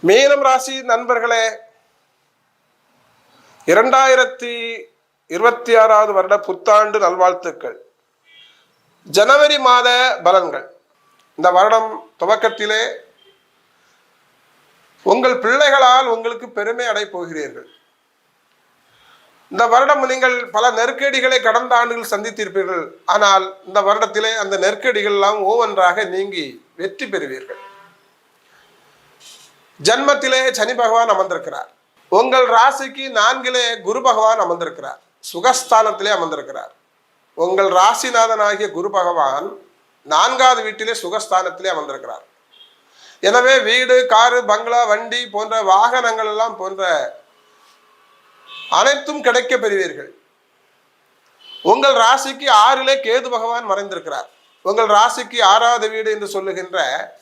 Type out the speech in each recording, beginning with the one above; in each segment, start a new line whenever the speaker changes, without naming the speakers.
மீனம் ராசி நண்பர்களே, 2026வது வருட புத்தாண்டு நல்வாழ்த்துக்கள். ஜனவரி மாத பலன்கள். இந்த வருடம் துவக்கத்திலே உங்கள் பிள்ளைகளால் உங்களுக்கு பெருமை அடை போகிறீர்கள். இந்த வருடம் நீங்கள் பல நெருக்கடிகளை கடந்த ஆண்டுகள் சந்தித்திருப்பீர்கள். ஆனால் இந்த வருடத்திலே அந்த நெருக்கடிகள் எல்லாம் ஒவ்வொன்றாக நீங்கி வெற்றி பெறுவீர்கள். ஜன்மத்திலே சனி பகவான் அமர்ந்திருக்கிறார். உங்கள் ராசிக்கு 4லே குரு பகவான் அமர்ந்திருக்கிறார். சுகஸ்தானத்திலே அமர்ந்திருக்கிறார். உங்கள் ராசிநாதனாகிய குரு பகவான் 4வது வீட்டிலே சுகஸ்தானத்திலே அமர்ந்திருக்கிறார். எனவே வீடு, காரு, பங்களா, வண்டி போன்ற வாகனங்கள் எல்லாம் போன்ற அனைத்தும் கிடைக்க பெறுவீர்கள். உங்கள் ராசிக்கு 6லே கேது பகவான் மறைந்திருக்கிறார். உங்கள் ராசிக்கு 6வது வீடு என்று சொல்லுகின்ற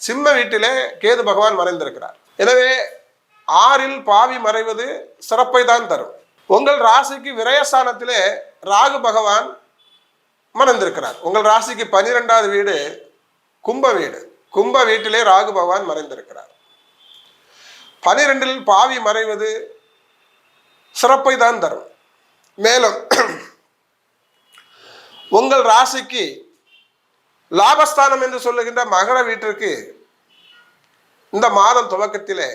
சிம்ம வீட்டிலே கேது பகவான் மறைந்திருக்கிறார். எனவே 6ல் பாவி மறைவது சிறப்பை தான் தரும். உங்கள் ராசிக்கு விரயஸ்தானத்திலே ராகு பகவான் மறைந்திருக்கிறார். உங்கள் ராசிக்கு 12வது வீடு கும்ப வீடு. கும்ப வீட்டிலே ராகு பகவான் மறைந்திருக்கிறார். 12ல் பாவி மறைவது சிறப்பை தான் தரும். மேலும் உங்கள் ராசிக்கு லாபஸ்தானம் என்று சொல்லுகின்ற மகர வீட்டிற்கு இந்த மாதம் துவக்கத்திலே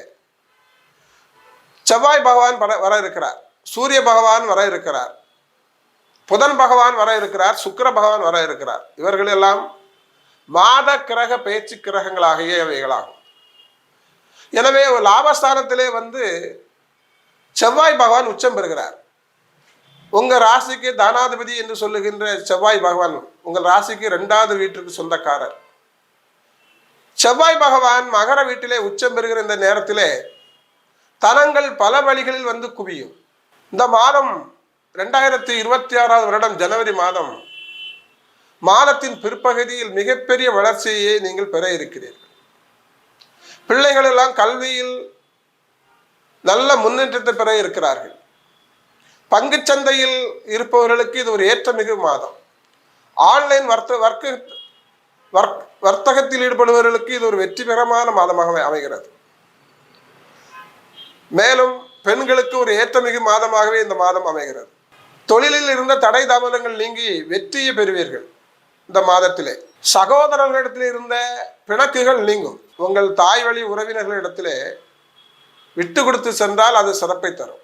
செவ்வாய் பகவான் வர இருக்கிறார். சூரிய பகவான் வர இருக்கிறார். புதன் பகவான் வர இருக்கிறார். சுக்கிர பகவான் வர இருக்கிறார். இவர்கள் எல்லாம் மாத கிரக பேச்சு கிரகங்களாகியவைகளாகும். எனவே ஒரு லாபஸ்தானத்திலே செவ்வாய் பகவான் உச்சம் பெறுகிறார். உங்கள் ராசிக்கு தானாதிபதி என்று சொல்லுகின்ற செவ்வாய் பகவான் உங்கள் ராசிக்கு 2வது வீட்டிற்கு சொந்தக்காரர். செவ்வாய் பகவான் மகர வீட்டிலே உச்சம் பெறுகிற இந்த நேரத்திலே தனங்கள் பல வழிகளில் குவியும். இந்த மாதம் 2026வது வருடம் ஜனவரி மாதம் மாதத்தின் பிற்பகுதியில் மிகப்பெரிய வளர்ச்சியை நீங்கள் பெற இருக்கிறீர்கள். பிள்ளைகள் எல்லாம் கல்வியில் நல்ல முன்னேற்றத்தை பெற இருக்கிறார்கள். பங்குச்சந்தையில் இருப்பவர்களுக்கு இது ஒரு ஏற்றமிகு மாதம். ஆன்லைன் வர்த்தகத்தில் ஈடுபடுபவர்களுக்கு இது ஒரு வெற்றிகரமான மாதமாக அமைகிறது. மேலும் பெண்களுக்கு ஒரு ஏற்றமிகு மாதமாகவே இந்த மாதம் அமைகிறது. தொழிலில் இருந்த தடை தாமதங்கள் நீங்கி வெற்றியை பெறுவீர்கள். இந்த மாதத்திலே சகோதரர்களிடத்தில் இருந்த பிணக்குகள் நீங்கும். உங்கள் தாய் வழி உறவினர்களிடத்திலே விட்டு கொடுத்து சென்றால் அது சிறப்பை தரும்.